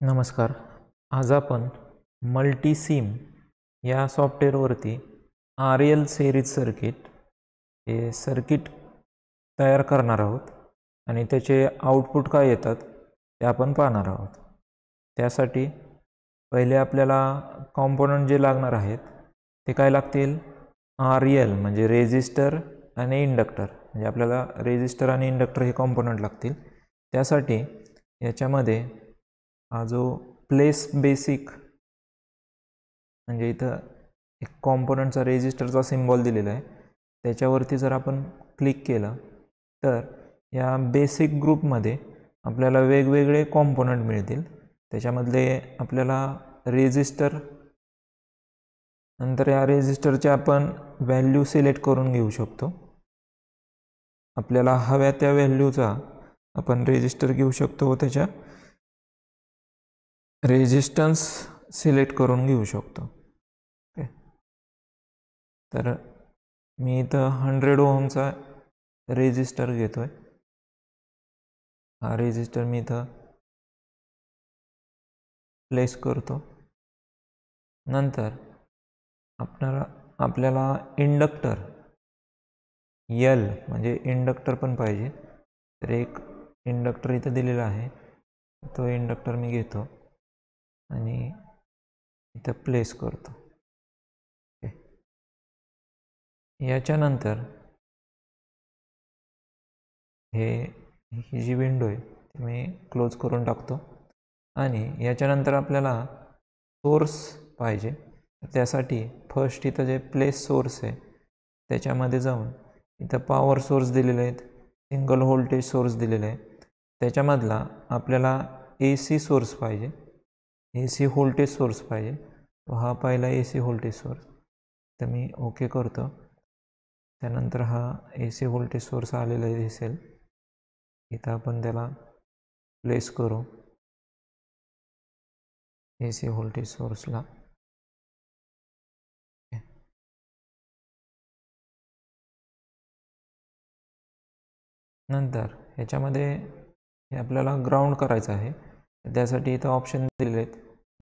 नमस्कार. आज आपण मल्टीसिम या सॉफ्टवेअरवरती RL सिरीज सर्किट हे सर्किट तयार करणार आहोत आणि त्याचे आउटपुट काय येतात ते आपण पाहणार आहोत. त्यासाठी पहिले आपल्याला कॉम्पोनंट जे लागणार आहेत ते काय लागतील, RL म्हणजे रेजिस्टर आणि इंडक्टर. म्हणजे आपल्याला रेजिस्टर आणि इंडक्टर हे कॉम्पोनंट लागतील. त्यासाठी याच्यामध्ये हा जो प्लेस बेसिक म्हणजे इथं एक कॉम्पोनंटचा रेजिस्टरचा सिम्बॉल दिलेला आहे, त्याच्यावरती जर आपण क्लिक केलं तर या बेसिक ग्रुपमध्ये आपल्याला वेगवेगळे कॉम्पोनंट मिळतील. त्याच्यामधले आपल्याला रेजिस्टर, नंतर या रेजिस्टरचे आपण व्हॅल्यू सिलेक्ट करून घेऊ शकतो. आपल्याला हव्या त्या व्हॅल्यूचा आपण रेजिस्टर घेऊ शकतो व त्याच्या रेजिस्टन्स सिलेक्ट करून घेऊ शकतो. ओके, तर मी इथं 100 ओहमचा रेजिस्टर घेतोय. हा रेजिस्टर मी इथं प्लेस करतो. नंतर आपल्याला इंडक्टर L म्हणजे इंडक्टर पण पाहिजे, तर एक इंडक्टर इथं दिलेला आहे, तो इंडक्टर मी घेतो आणि इथं प्लेस करतो. याच्यानंतर ही जी विंडो आहे ती मी क्लोज करून टाकतो. आणि याच्यानंतर आपल्याला सोर्स पाहिजे, त्यासाठी फर्स्ट इथं जे प्लेस सोर्स आहे त्याच्यामध्ये जाऊन इथं पॉवर सोर्स दिलेले आहेत, सिंगल व्होल्टेज सोर्स दिलेले आहे. त्याच्यामधला आपल्याला AC सोर्स पाहिजे, AC व्होल्टेज सोर्स पाहिजे. तो हा पहिला AC व्होल्टेज सोर्स, तर मी ओके करतो. त्यानंतर हा AC व्होल्टेज सोर्स आलेला दिसेल, इथं आपण त्याला प्लेस करू AC व्होल्टेज सोर्सला. नंतर ह्याच्यामध्ये हे आपल्याला ग्राउंड करायचं आहे, त्यासाठी इथं ऑप्शन दिलेले आहेत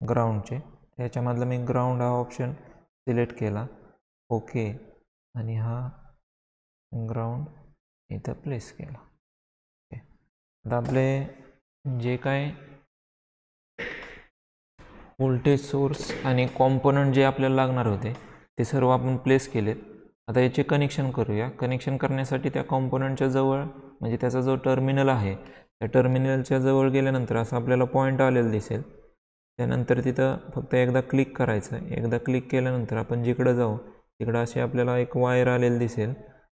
ग्राउंडचे. त्याच्यामधलं मी ग्राउंड हा ऑप्शन सिलेक्ट केला, ओके, आणि हा ग्राउंड इथं प्लेस केला. आता आपले जे काय व्होल्टेज सोर्स आणि कॉम्पोनंट जे आपल्याला लागणार होते ते सर्व आपण प्लेस केलेत. आता याचे कनेक्शन करूया. कनेक्शन करण्यासाठी त्या कॉम्पोनंटच्या जवळ म्हणजे त्याचा जो टर्मिनल आहे त्या टर्मिनलच्या जवळ गेल्यानंतर असं आपल्याला पॉईंट आलेला दिसेल. त्यानंतर तिथं फक्त एकदा क्लिक करायचं. एकदा क्लिक केल्यानंतर आपण जिकडं जाऊ तिकडं अशी आपल्याला एक वायर आलेली दिसेल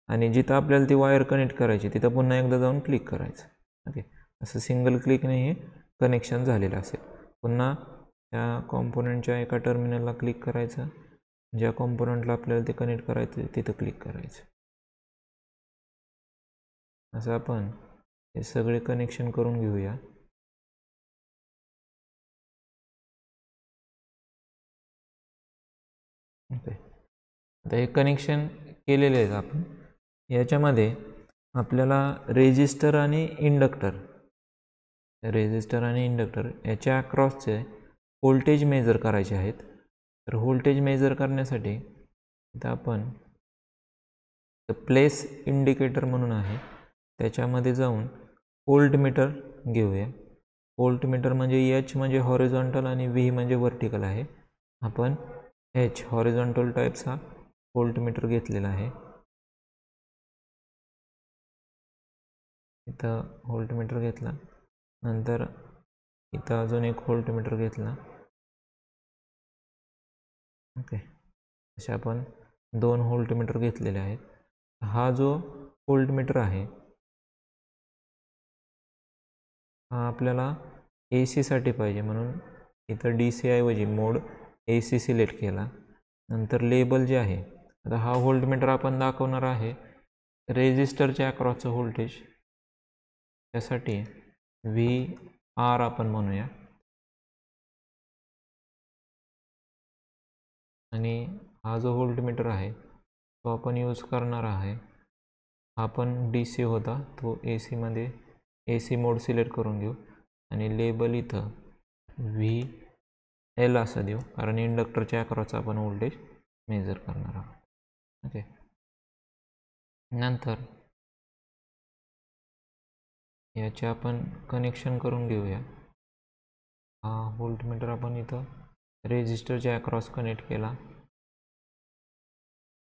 आणि जिथं आपल्याला ती वायर कनेक्ट करायची तिथं पुन्हा एकदा जाऊन क्लिक करायचं. ओके, असं सिंगल क्लिकने हे कनेक्शन झालेलं असेल. पुन्हा त्या कॉम्पोनंटच्या एका टर्मिनलला क्लिक करायचं, ज्या कॉम्पोनंटला आपल्याला ते कनेक्ट करायचं तिथं क्लिक करायचं. असं आपण हे सगळे कनेक्शन करून घेऊया. ओके, आता हे कनेक्शन केलेले आहेत आपण. याच्यामध्ये आपल्याला रेजिस्टर आणि इंडक्टर याच्या अक्रॉसचे व्होल्टेज मेजर करायचे आहेत. तर व्होल्टेज मेजर करण्यासाठी इथं आपण प्लेस इंडिकेटर म्हणून आहे त्याच्यामध्ये जाऊन व्होल्टमीटर घेऊया. व्होल्टमीटर म्हणजे H म्हणजे हॉरिझॉन्टल आणि V म्हणजे व्हर्टिकल आहे. आपण H हॉरिझॉन्टल टाईपचा व्होल्टमीटर घेतलेला आहे. इथं व्होल्टमीटर घेतला, नंतर इथं अजून एक व्होल्टमीटर घेतला. ओके, असे आपण 2 व्होल्टमीटर घेतलेले आहेत. हा जो व्होल्टमीटर आहे हा आपल्याला AC साठी पाहिजे, म्हणून इथं DC ऐवजी मोड AC सिलेक्ट केला. नंतर लेबल जे आहे, आता हा व्होल्टमीटर आपण दाखवणार आहे रेजिस्टरच्या अक्रॉसचं व्होल्टेज, त्यासाठी VR आपण म्हणूया. आणि हा जो व्होल्टमीटर आहे तो आपण यूज करणार आहे, हा पण DC होता, तो AC मध्ये AC मोड सिलेक्ट करून घेऊ आणि लेबल इथं व्ही एल असं देऊ, कारण इंडक्टरच्या अक्रॉसचा आपण व्होल्टेज मेजर करणार आहोत. ओके. नंतर याचे आपण कनेक्शन करून घेऊया. हा व्होल्टमीटर आपण इथं रेजिस्टरच्या अक्रॉस कनेक्ट केला,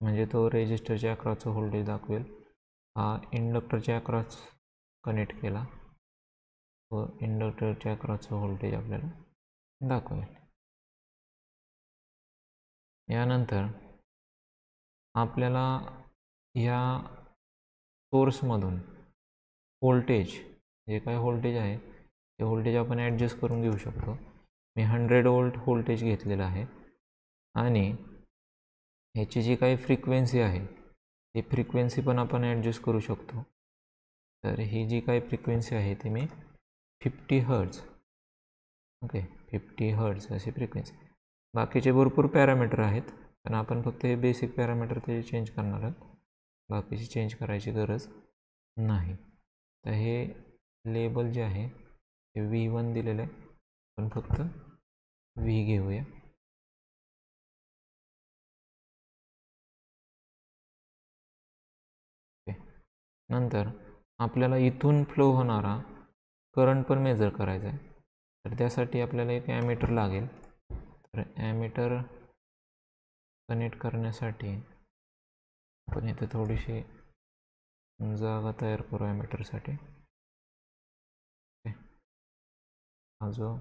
म्हणजे तो रेजिस्टरच्या अक्रॉसचं व्होल्टेज दाखवेल. हा इंडक्टरच्या अक्रॉस कनेक्ट केला, व इंडक्टरच्या अक्रॉसचं व्होल्टेज आपल्याला दाखवेल. यानंतर आपल्याला या सोर्समधून व्होल्टेज, जे काय व्होल्टेज आहे ते व्होल्टेज आपण ॲडजस्ट करून घेऊ शकतो. मी 100 वोल्ट व्होल्टेज घेतलेलं आहे, आणि ह्याची जी काही फ्रिक्वेन्सी आहे ती फ्रिक्वेन्सी पण आपण ॲडजस्ट करू शकतो. तर ही जी काही फ्रिक्वेन्सी आहे ती मी 50 हर्ट्ज, ओके, 50 हर्ट्ज अशी फ्रिक्वेन्सी. बाकीचे भरपूर पॅरामीटर आहेत, पण आपण फक्त हे बेसिक पॅरामीटर ते चेंज करणार आहोत, बाकीची चेंज करायची गरज नाही. तर हे लेबल जे आहे ते V1 दिलेलं आहे, पण फक्त V घेऊया. नंतर आपल्याला इथून फ्लो होणारा करंट पण मेजर करायचा आहे. तर त्यासाठी आपल्याला एक ॲमीटर लागेल. तर ॲमीटर कनेक्ट करण्यासाठी आपण इथं थोडीशी जागा तयार करू ॲमीटरसाठी. हा जो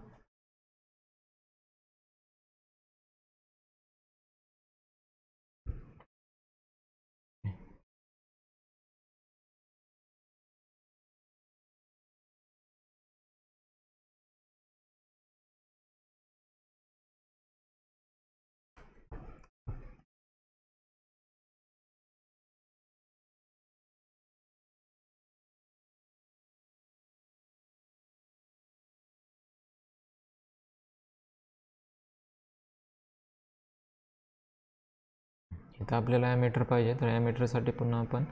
इथं आपल्याला ॲमीटर पाहिजे. तर ॲमीटरसाठी पुन्हा आपण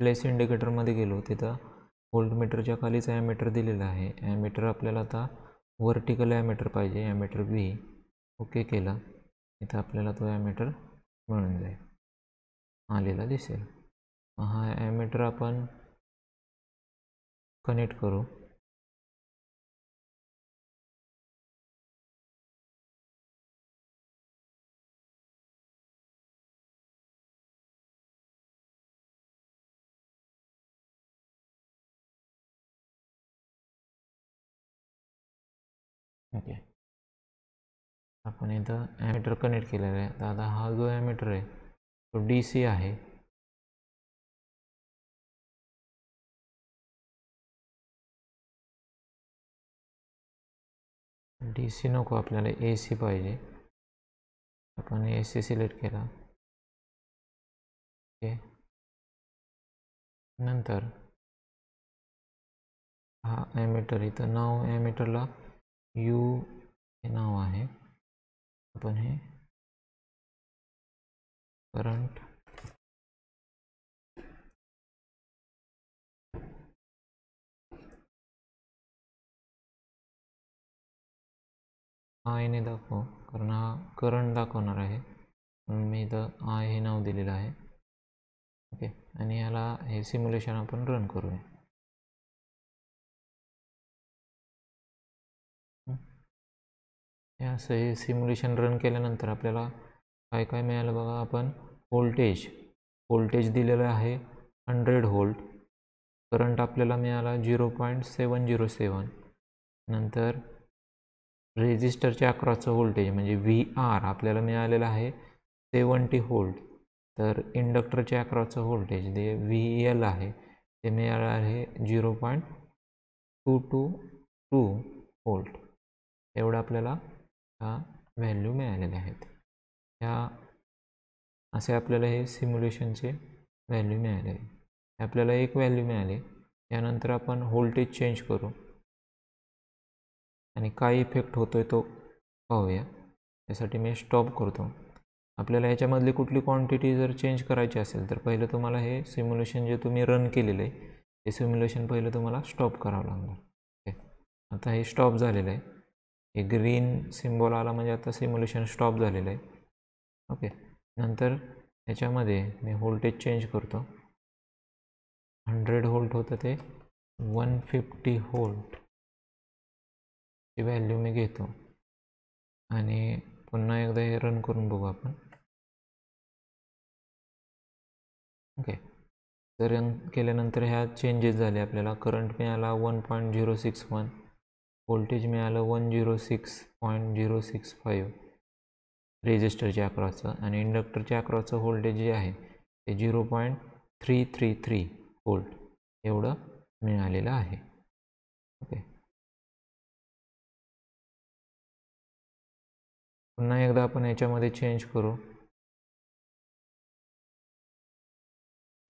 प्लेस इंडिकेटरमध्ये गेलो, तिथं व्होल्टमीटरच्या खालीच ॲमीटर दिलेलं आहे. ॲमीटर आपल्याला आता व्हर्टिकल ॲमीटर पाहिजे, ॲमीटर V. ओके केला, इथं आपल्याला तो ॲमीटर मिळून जाईल, आलेला दिसेल. हा ॲमीटर आपण कनेक्ट करू. ओके, आपण इथं ॲमीटर कनेक्ट केलेला आहे. तर आता हा जो ॲमीटर आहे तो DC आहे. DC नको, आपल्याला AC पाहिजे. आपण AC सिलेक्ट केला. ओके, नंतर हा ॲमीटर, इथं नाव ॲमीटरला U हे नाव आहे. आपण हे करंट I ने दाखवू, कारण हा करंट दाखवणार आहे, म्हणून मी इथं I हे नाव दिलेलं आहे. ओके, आणि याला हे सिम्युलेशन आपण रन करूया. हे असं हे सिम्युलेशन रन केल्यानंतर आपल्याला काय काय मिळालं बघा. आपण व्होल्टेज दिलेलं आहे 100 व्होल्ट. करंट आपल्याला मिळाला 0.707. नंतर रेजिस्टरच्या अक्रॉसचं व्होल्टेज म्हणजे VR आपल्याला मिळालेलं आहे 70 व्होल्ट. तर इंडक्टरच्या अक्रॉसचं व्होल्टेज जे VL आहे ते मिळालं आहे 0.222 व्होल्ट. एवढं आपल्याला ह्या व्हॅल्यू मिळालेल्या आहेत. ह्या असे आपल्याला हे सिम्युलेशनचे व्हॅल्यू मिळाले. आपल्याला एक व्हॅल्यू मिळाली. यानंतर आपण व्होल्टेज चेंज करू आणि काय इफेक्ट होतोय तो पाहूया. त्यासाठी मी स्टॉप करतो. आपल्याला याच्यामधली कुठली क्वांटिटी जर चेंज करायची असेल तर पहिलं तुम्हाला हे सिम्युलेशन जे तुम्ही रन केलेलं आहे ते सिम्युलेशन पहिलं तुम्हाला स्टॉप करावं लागणार. ओके, आता हे स्टॉप झालेलं आहे. हे ग्रीन सिम्बॉल आला म्हणजे आता सिम्युलेशन स्टॉप झालेलं आहे. ओके, नंतर ह्याच्यामध्ये मी व्होल्टेज चेंज करतो. 100 व्होल्ट होतं ते 150 व्होल्ट ची व्हॅल्यू मी घेतो आणि पुन्हा एकदा हे रन करून बघू आपण. ओके, तर रन केल्यानंतर ह्या चेंजेस झाले. आपल्याला करंट मिळाला 1.061, व्होल्टेज मिळालं 106.065 रेजिस्टरच्या अक्रॉसचं, आणि इंडक्टरच्या अक्रॉसचं व्होल्टेज जे आहे ते 0.333 व्होल्ट एवढं मिळालेलं आहे. ओके, पुन्हा एकदा आपण याच्यामध्ये चेंज करू.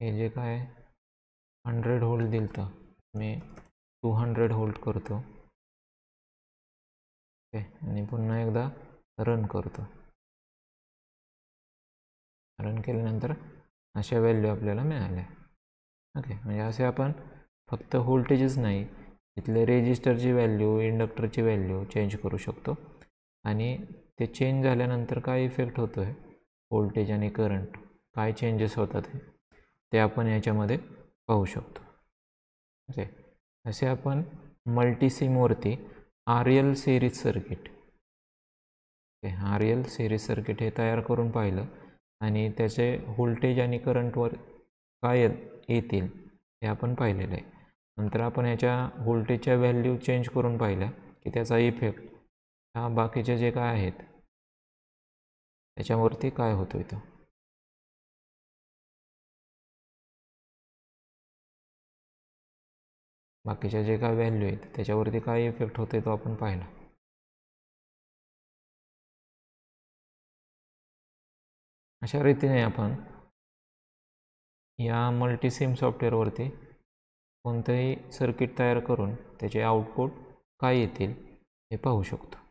हे जे काय 100 व्होल्ट दिलं तर मी 200 व्होल्ट करतो. ओके, आणि पुन्हा एकदा रन करतो. रन केल्यानंतर अशा व्हॅल्यू आपल्याला मिळाल्या. ओके, म्हणजे असे आपण फक्त व्होल्टेजच नाही, इथले रेजिस्टरची व्हॅल्यू, इंडक्टरची व्हॅल्यू चेंज करू शकतो, आणि ते चेंज झाल्यानंतर काय इफेक्ट होतो आहे, व्होल्टेज आणि करंट काय चेंजेस होतात ते आपण याच्यामध्ये पाहू शकतो. ओके, असे आपण मल्टीसिमवरती RL series circuit, RL series circuit हे तयार करून पाहिलं, आणि त्याचे व्होल्टेज आणि करंटवर काय येतील हे आपण पाहिलेलं आहे. नंतर आपण याच्या व्होल्टेजच्या व्हॅल्यू चेंज करून पाहिल्या की त्याचा इफेक्ट हा बाकीचे जे काय आहेत त्याच्यावरती काय होतो इथं. बाकीच्या जे काय व्हॅल्यू आहेत त्याच्यावरती काय इफेक्ट होते तो आपण पाहिला. अशा रीतीने आपण या मल्टीसिम सॉफ्टवेअरवरती कोणतंही सर्किट तयार करून त्याचे आउटपुट काय येतील हे पाहू शकतो.